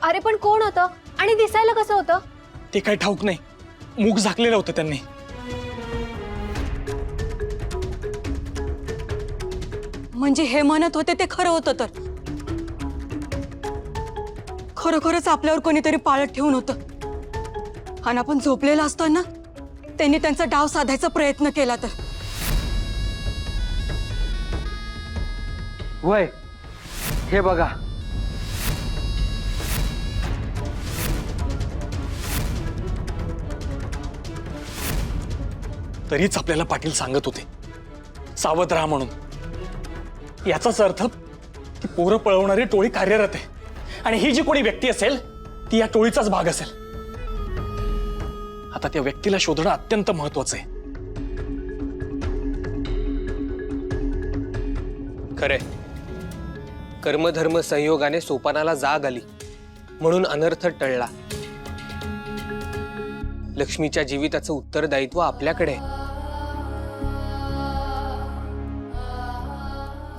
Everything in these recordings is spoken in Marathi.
अरे पण कोण होतं आणि दिसायला कसं होतं? ते काही ठाऊक नाही, मुख झाकलेलं होतं त्यांनी. म्हणजे हे म्हणत होते ते खरं होतं तर खरोखरच आपल्यावर कोणीतरी पाळत ठेवून होतं आणि आपण झोपलेला असताना त्यांनी त्यांचा डाव साधायचा प्रयत्न केला तर. वय हे बघा, तरीच आपल्याला पाटील सांगत होते सावध राहा म्हणून. याचाच अर्थ ती पोरं पळवणारी टोळी कार्यरत आहे आणि ही जी कोणी व्यक्ती असेल ती या टोळीचाच भाग असेल. आता त्या व्यक्तीला शोधणं अत्यंत महत्वाचं आहे. खरे कर्मधर्म संयोगाने सोपानाला जाग आली म्हणून अनर्थ टळला. लक्ष्मीच्या जीविताचं उत्तरदायित्व आपल्याकडे आहे.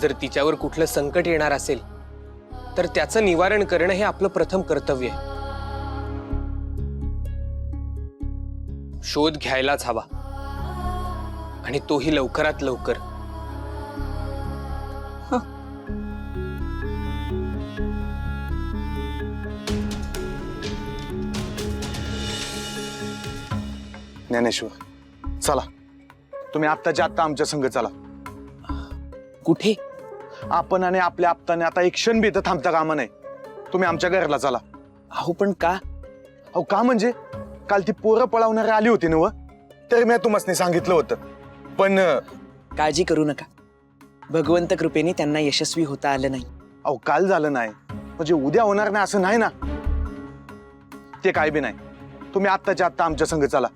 जर तिच्यावर कुठलं संकट येणार असेल तर त्याचं निवारण करणं हे आपलं प्रथम कर्तव्य आहे. शोध घ्यायलाच हवा आणि तोही लवकरात लवकर. ज्ञानेश्वर, चला तुम्ही आत्ताच्या आत्ता आमच्या संग चला. कुठे? आपण आणि आपल्या आप्ताने आता एक क्षण बी इथं थांबता कामा नाही. तुम्ही आमच्या घराला चला. अहो पण का? अहो का म्हणजे काल ती पोरं पळवणारी आली होती ना, तर मी तुम्हाला सांगितलं होतं. पण काळजी करू नका, भगवंत कृपेने त्यांना यशस्वी होता आलं नाही. अहो काल झालं नाही म्हणजे उद्या होणार नाही असं नाही ना. ते काय बी नाही. तुम्ही आत्ताच्या आत्ता आमच्या संग चला.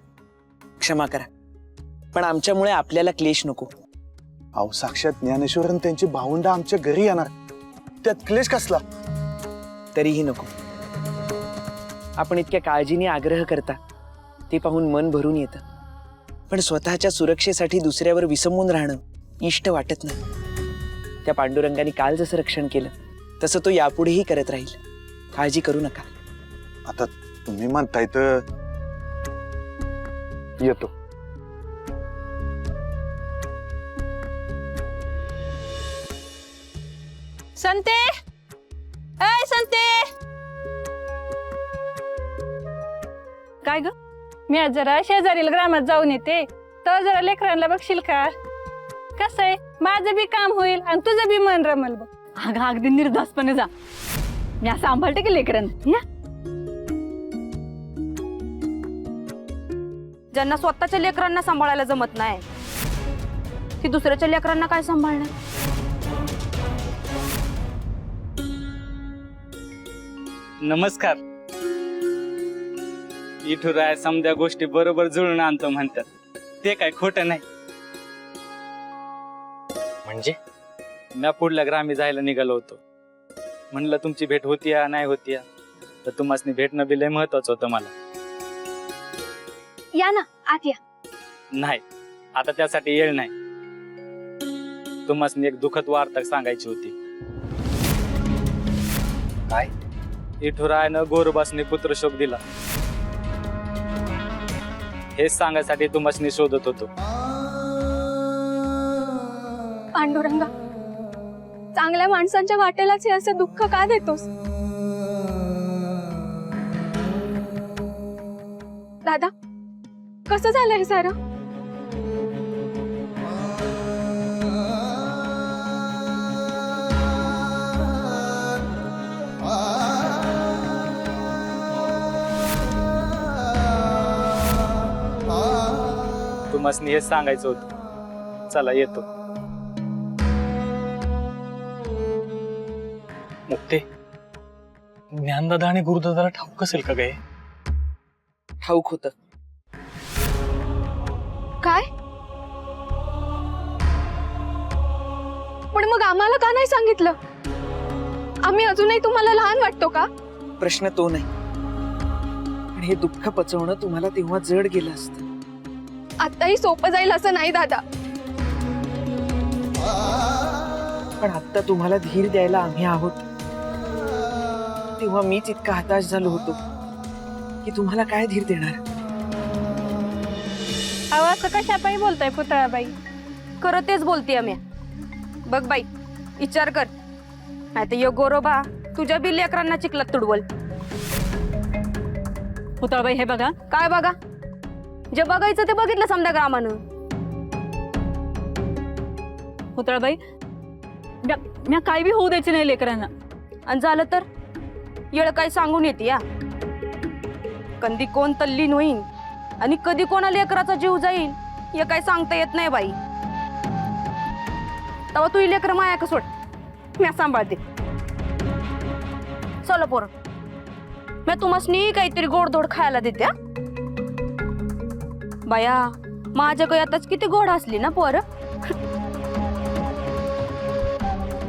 क्षमा करा, पण आमच्यामुळे आपल्याला क्लेश नको. अहो साक्षात ज्ञानेश्वर आणि त्यांची भावंड आमच्या घरी येणार, त्यात क्लेश कसला? तरीही नको. आपण इतक्या काळजीने आग्रह करता ते पाहून मन भरून येतं, पण स्वतःच्या सुरक्षेसाठी दुसऱ्यावर विसंबून राहणं इष्ट वाटत नाही. त्या पांडुरंगाने काल जसं रक्षण केलं तसं तो यापुढेही करत राहील. काळजी करू नका. आता तुम्ही म्हणताय तर येतो. संते, ऐ संते. काय ग, मी आज जरा शेजारील ग्रामात जाऊन येते, तर जरा लेकरांना बघशील का? कसं आहे, माझं बी काम होईल आणि तुझं बी मन रमल बघ. अगं अगदी निर्धास्तपणे जा, मी असं सांभाळते की लेकरांना. या. ज्यांना स्वतःच्या लेकरांना सांभाळायला जमत नाही ती दुसऱ्याच्या लेकरांना काय सांभाळणार? नमस्कार. इठुराय समध्या गोष्टी बरोबर जुळून आणतो म्हणतात, ते काय खोटं नाही. म्हणजे मी पुढल्या ग्रामी जायला निघालो होतो. म्हणलं तुमची भेट होती या नाही होती या, तर तुम्हाला भेटणं बी लय महत्वाचं होतं मला. या ना आत या. नाही, आता त्यासाठी येळ नाही. तुम्हाला एक दुःखद वार्ता सांगायची होती. काय? इठुरायनं गोरबासने पुत्रशोक दिला, हेच सांगायसाठी तुम्हाला शोधत होतो. पांडुरंगा, चांगल्या माणसांच्या वाटेलाच हे असं दुःख का देतोस? दादा, कसं झालं हे सारं? तुम्हाला हेच सांगायचं होतं. चला येतो. मुक्ते, ज्ञानदादा आणि गुरुदादाला ठाऊक असेल का गे? ठाऊक होतं. काय? पण मग आम्हाला का नाही सांगितलं? आम्ही अजूनही तुम्हाला लहान वाटतो का? प्रश्न तो नाही, पण हे दुःख पचवणं तुम्हाला तेव्हा जड गेलं असतं. आताही सोपं जाईल असं नाही दादा. पण आता तुम्हाला धीर द्यायला आम्ही आहोत. तेव्हा मीच इतका हताश झालो होतो की तुम्हाला काय धीर देणार. अहो असं कशापायी बोलताय पुतळाबाई? खरं तेच बोलतीये मी. बघ बाई, विचार कर, नाही तर यो गोरोबा तुझ्या बी लेकरांना चिखलात तुडवल. पुतळाबाई हे बघा, काय बघा? जे बघायचं ते बघितलं समजा ग्रामानं. पुतळाबाई मी काय बी होऊ द्यायचे नाही लेकरांना. आणि झालं तर येळ काय सांगून येते या. कधी कोण तल्लीन होईन आणि कधी कोणा लेकराचा जीव जाईल हे काय सांगता येत नाही बाई. तेव्हा तू लेकर माया का सोड, मी सांभाळते. चलो पोर, मी तुम्हासनी काहीतरी गोडधोड खायला देते. हा? बाया, माझ्या गयातच किती गोड असली ना पोर.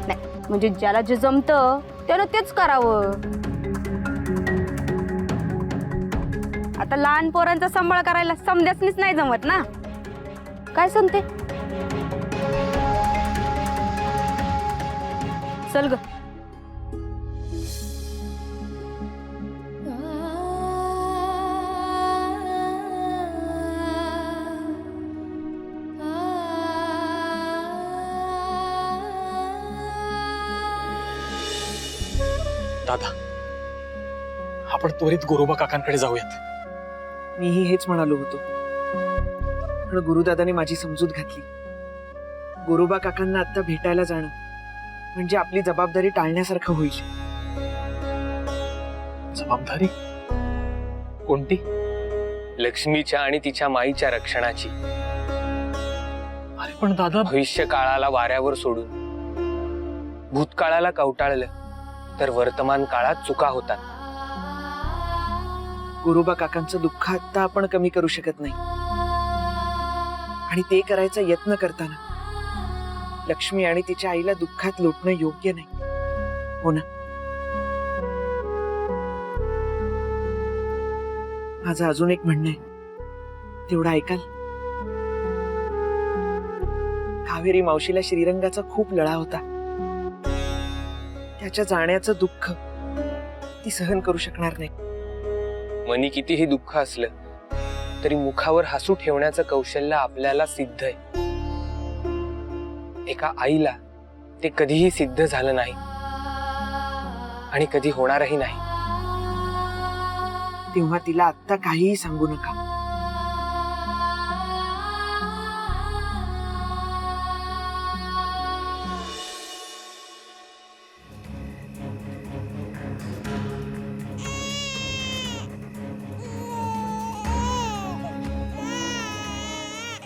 नाही म्हणजे ज्याला जे जमतं त्यानं तेच करावं. आता लहान पोरांचा सांभाळ करायला समजासनीच नाही जमत ना. काय सांगते? चल ग. दादा, आपण त्वरित गोरोबा काकांकडे जाऊयात. मीही हेच म्हणालो होतो, पण गुरुदादाने माझी समजूत घातली. गोरोबा काकांना आता भेटायला जाणं म्हणजे आपली जबाबदारी टाळण्यासारखं होईल. जबाबदारी कोणती? लक्ष्मीच्या आणि तिच्या माईच्या रक्षणाची. अरे पण दादा, भविष्य काळाला वाऱ्यावर सोडून भूतकाळाला कवटाळलं तर वर्तमान काळात चुका होतात. गोरोबा काकांचं दुःख आता आपण कमी करू शकत नाही, आणि ते करायचा यत्न करताना लक्ष्मी आणि तिच्या आईला दुःखात लोटणं योग्य नाही. हो ना? माझं अजून एक म्हणणं आहे, तेवढं ऐकाल? कावेरी मावशीला श्रीरंगाचा खूप लळा होता. त्याच्या जाण्याचं दुःख ती सहन करू शकणार नाही. मनी कितीही दुःख असलं तरी मुखावर हसू ठेवण्याचं कौशल्य आपल्याला सिद्ध आहे. एका आईला ते कधीही सिद्ध झालं नाही आणि कधी होणारही नाही. तेव्हा तिला आत्ता काहीही सांगू नका.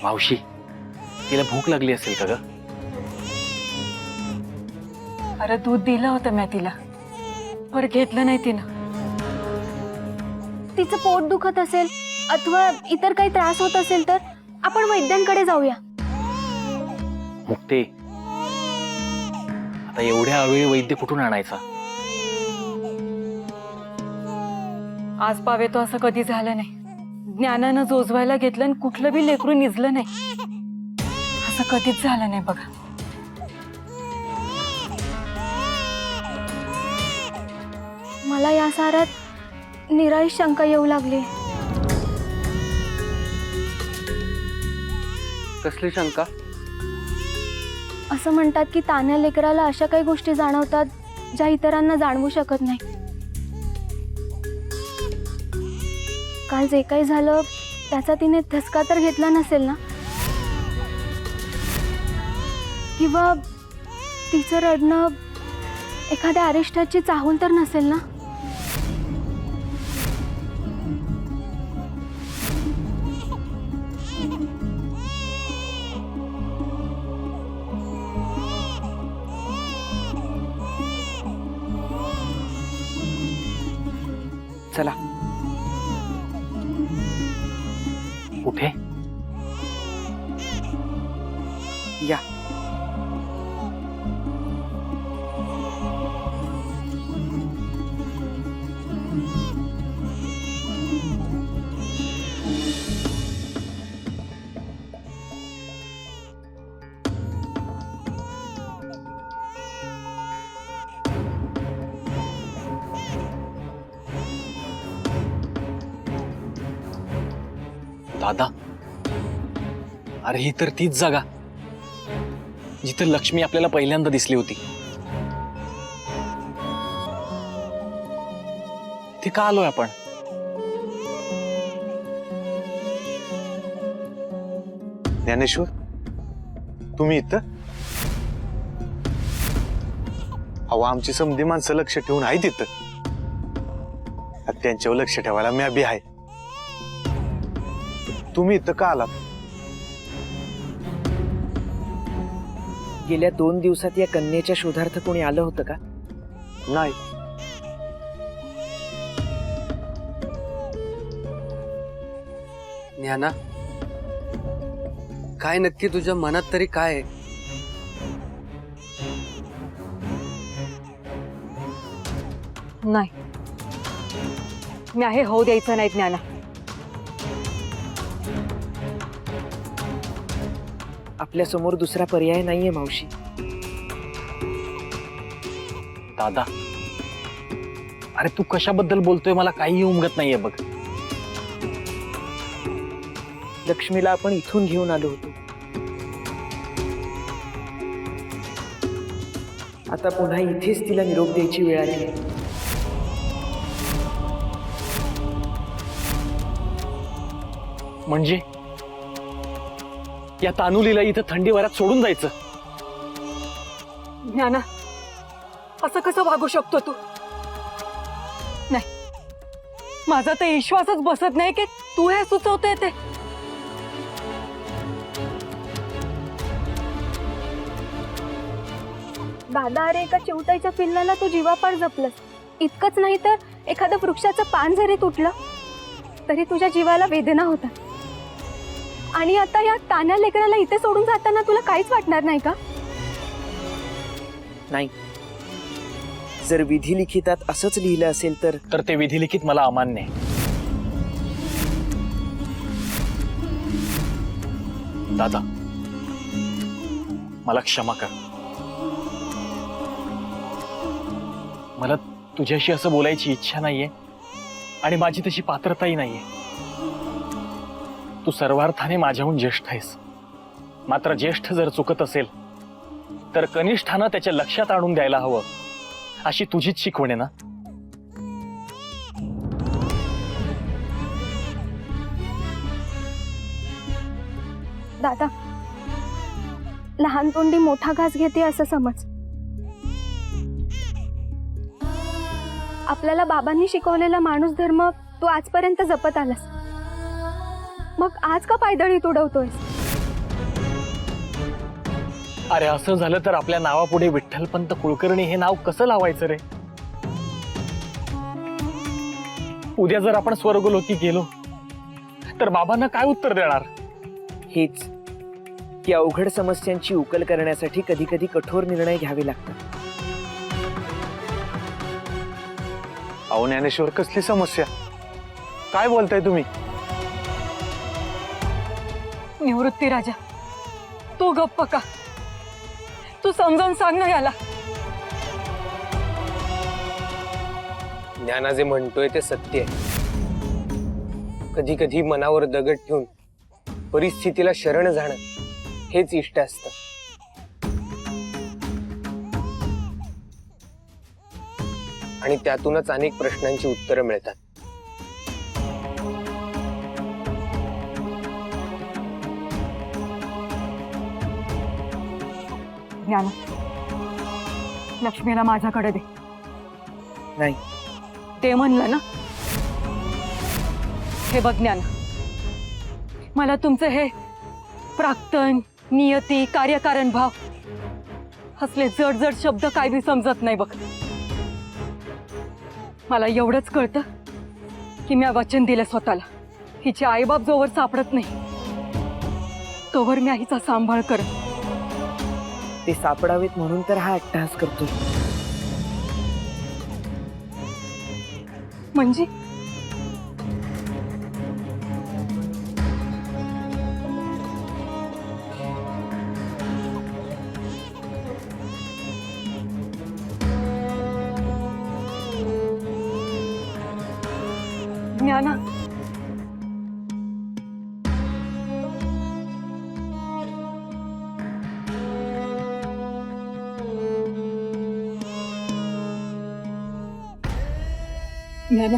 मावशी, तिला भूक लागली असेल का ग? अरे दूध दिलं होतं मी तिला, पर घेतलं नाही तिनं. तिचं पोट दुखत असेल अथवा इतर काही त्रास होत असेल तर आपण वैद्यांकडे जाऊया. मुक्ते, आता एवढ्या अवेळी वैद्य कुठून आणायचा? आज पावे तो असं कधी झालं नाही. ज्ञानानं जोजवायला घेतलं आणि कुठलं बी लेकरू निजलं नाही. असं कधीच झालं नाही बघा. मला या साऱ्यात निराळी शंका येऊ लागली. कसली शंका? असं म्हणतात की तान्या लेकराला अशा काही गोष्टी जाणवतात ज्या इतरांना जाणवू शकत नाही. काल जे काही झालं त्याचा तिने धसका तर घेतला नसेल ना? किंवा तिचं रडणं एखाद्या अरिष्टाची चाहूल तर नसेल ना? चला. कुठे? या. दादा, अरे ही तर तीच जागा जिथे लक्ष्मी आपल्याला पहिल्यांदा दिसली होती. ते का आलोय आपण? ज्ञानेश्वर, तुम्ही इथं? अहो, आमची समधी माणसं लक्ष ठेवून आहे तिथं. आता त्यांच्यावर लक्ष ठेवायला मी बी आहे. तुम्ही इथं का आलात? गेल्या 2 दिवसात या कन्येच्या शोधार्थ कोणी आलं होतं का? नाही. ज्ञाना, काय नक्की तुझ्या मनात तरी काय आहे? नाही, मी आहे होऊ द्यायचं नाही ज्ञाना. आपल्या समोर दुसरा पर्याय नाहीये मावशी. दादा, अरे तू कशाबद्दल बोलतोय मला काही उमगत नाहीये बघ. लक्ष्मीला आपण इथून घेऊन आलो होतो. आता पुन्हा इथेच तिला निरोप द्यायची वेळ आली आहे. म्हणजे या तानुलीला इथं थंडी वाऱ्यात सोडून जायचं? ज्ञाना, असं कसं वागू शकतो तू? नाही, माझा तर विश्वासच बसत नाही की तू हे सुचवतोय ते. दादा, अरे एका चिवटाईच्या पिल्लाला तू जीवापाड जपलंस. इतकंच नाही तर एखादं वृक्षाचं पान जरी तुटलं तरी तुझ्या जीवाला वेदना होता. आणि आता या तान्या लेकराला इथे सोडून जाताना तुला काहीच वाटणार नाही का? नाही, जर विधी लिखितात असंच लिहिलं असेल तर ते विधिलिखित मला अमान्य आहे. दादा, मला क्षमा कर. मला तुझ्याशी असं बोलायची इच्छा नाहीये आणि माझी तशी पात्रताही नाहीये. तू सर्वार्थाने माझ्याहून ज्येष्ठ आहेस. मात्र ज्येष्ठ जर चुकत असेल तर कनिष्ठानं त्याच्या लक्षात आणून द्यायला हवं, अशी तुझीच शिकवण आहे ना? दादा, लहान तोंडी मोठा घास घेते असं समज. आपल्याला बाबांनी शिकवलेला माणूस धर्म तू आजपर्यंत जपत आलास. मग आज का पायदळी तुडवतोयस? अरे असं झालं तर आपल्या नावापुढे विठ्ठलपंत कुलकर्णी हे नाव कसं लावायचं रे? उद्या जर आपण स्वर्गलोकी गेलो तर बाबांना काय उत्तर देणार? हेच की अवघड समस्यांची उकल करण्यासाठी कधी कधी कठोर निर्णय घ्यावे लागतात. अहो ज्ञानेश्वर, कसली समस्या? काय बोलताय तुम्ही? निवृत्ती राजा, तू गप्प का? तू समजावून सांग ना याला. ज्ञाना जे म्हणतोय ते सत्य आहे. कधी कधी मनावर दगड ठेवून परिस्थितीला शरण जाणं हेच इष्ट असतं. आणि त्यातूनच अनेक प्रश्नांची उत्तरं मिळतात. ज्ञाना, लक्ष्मीला माझ्याकडे दे. नाही, ते म्हणलं ना. हे बघ ज्ञाना, मला तुमचं हे प्राक्तन, नियती, कार्यकारण भाव असले जड जड शब्द काय बी समजत नाही बघ. मला एवढंच कळतं की मी वचन दिलं स्वतःला, हिचे आईबाप जोवर सापडत नाही तोवर मी हिचा सांभाळ करत. ते सापडावेत म्हणून तर हा अट्टहास करतोय. म्हणजे ज्ञाना, ज्ञाना,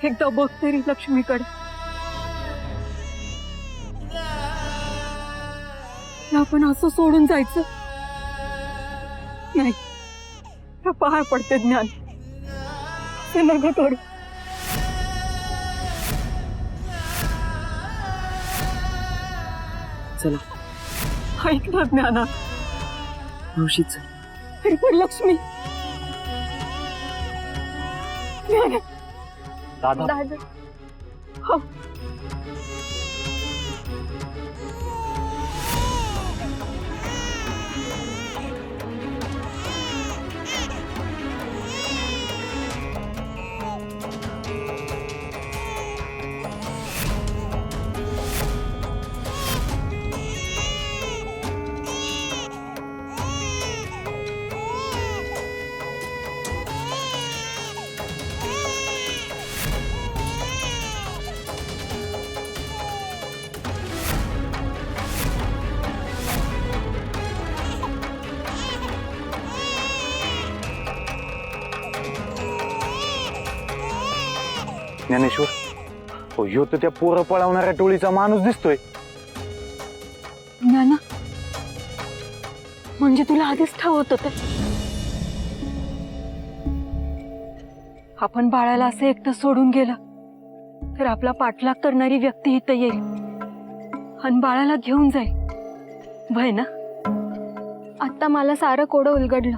एकदा बघ तरी लक्ष्मीकडे. आपण असं सोडून जायचं नाही. पाय पडते ज्ञान, ते नका करू. चला ऐक ना ज्ञाना. मावशीच अरे पण लक्ष्मी. ज्ञाना. दादा दादा हो. ज्ञानेश्वर, हो ह्यो तर त्या पोरं पळवणाऱ्या टोळीचा माणूस दिसतोय. ज्ञाना, म्हणजे तुला आधीच ठावत होत आपण बाळाला असं एकटं सोडून गेलं तर आपला पाठलाग करणारी व्यक्ती इथं येईल आणि बाळाला घेऊन जाईल. भय ना. आता मला सारं कोडं उलगडलं.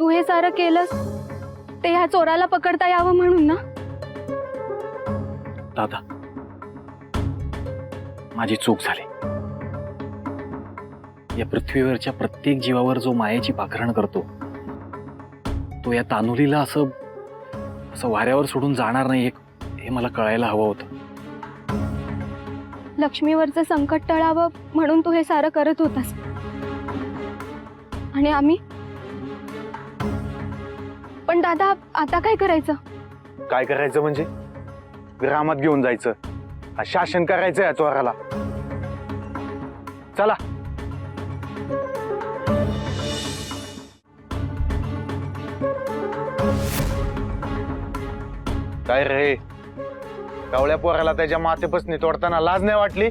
तू हे सारं केलंस ते ह्या चोराला पकडता यावं म्हणून ना. दादा, माझी चूक झाली. या पृथ्वीवरच्या प्रत्येक जीवावर जो मायेची पाखरण करतो तो या तानुलीला असं वाऱ्यावर सोडून जाणार नाही, हे मला कळायला हवं होतं. लक्ष्मीवरचं संकट टळावं म्हणून तू हे सारं करत होतास. आणि आम्ही पण दादा, आता काय करायचं? काय करायचं म्हणजे? ग्रामात घेऊन जायचं, शासन करायचं या चोराला. चला. काय रे, कावळ्या पोराला त्याच्या मातेपासून तोडताना लाज नाही वाटली?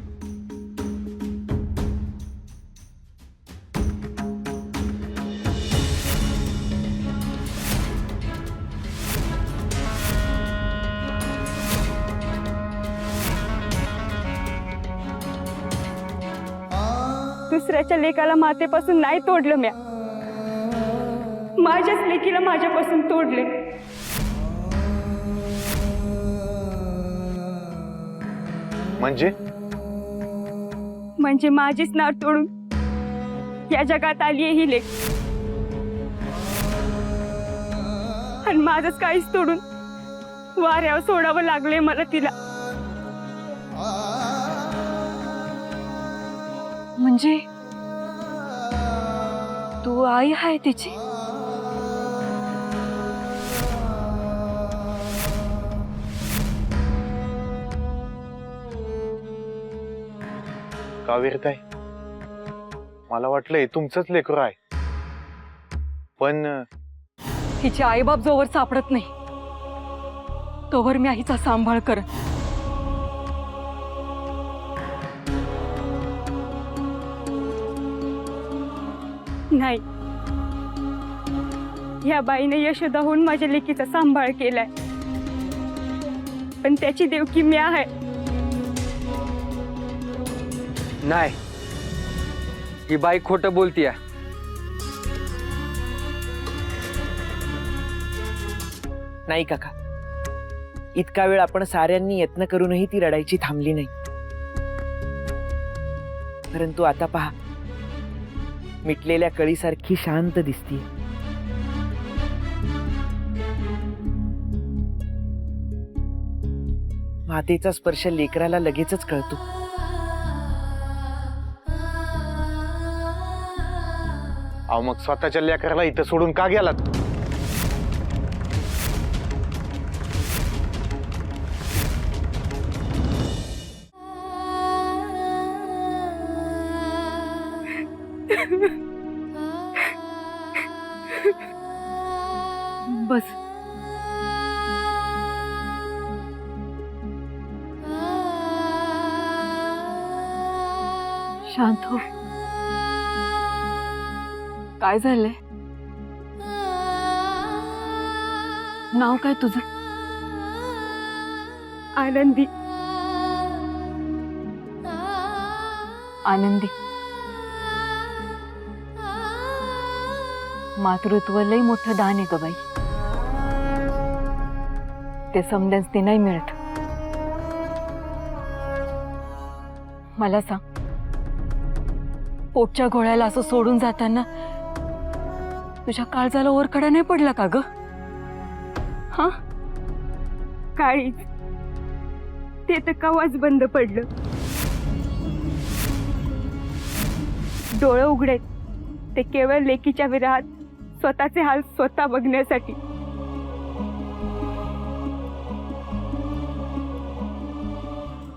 दुसऱ्याच्या लेकाला मातेपासून नाही तोडलं म्या, माझ्याच लेकीला माझ्यापासून तोडले. म्हणजे माझीच नार तोडून या जगात आली ही लेक, आणि माझंच काहीच तोडून वाऱ्यावर सोडावं लागले मला तिला. म्हणजे तू आई आहे तिची? कावेरताई, मला वाटलं हे तुमचंच लेकरू आहे, पण हिचे आईबाप जोवर सापडत नाही तोवर मी आईचा सांभाळ कर. नाही, या बाईने यशोदा होऊन माझ्या लेकीचा सांभाळ केलाय, पण त्याची देवकी मी आहे. नाही, ही बाई खोटं बोलतीय. नाही काका, इतका वेळ आपण साऱ्यांनी यत्न करूनही ती रडायची थांबली नाही. परंतु आता पहा, मिटलेल्या कळीसारखी शांत दिसती. मातेचा स्पर्श लेकराला लगेचच कळतो. अहो, मग स्वतःच्या लेकराला इथं सोडून का गेलात? बस शांत हो. काय झालंय? नाव काय तुझं? आनंदी. आनंदी. मातृत्व लई मोठं दान आहे ग बाई. ते समजाच ते नाही मिळत. मला सांग, पोटच्या गोळ्याला असं सोडून जाताना तुझ्या काळजाला ओरखडा नाही पडला का ग? हा, काळीच. ते तर कवाच बंद पडलं. डोळे उघडे ते केवळ लेकीच्या विरहात स्वतःचे हाल स्वतः बघण्यासाठी.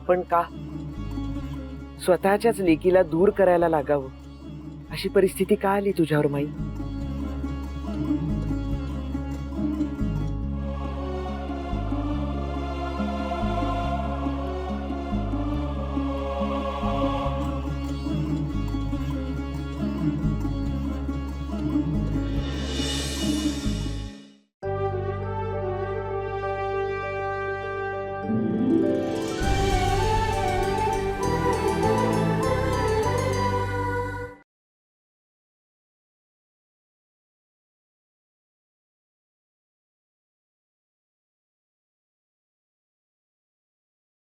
पण का स्वतःच्याच लेकीला दूर करायला लागावं अशी परिस्थिती का आली तुझ्यावर माई?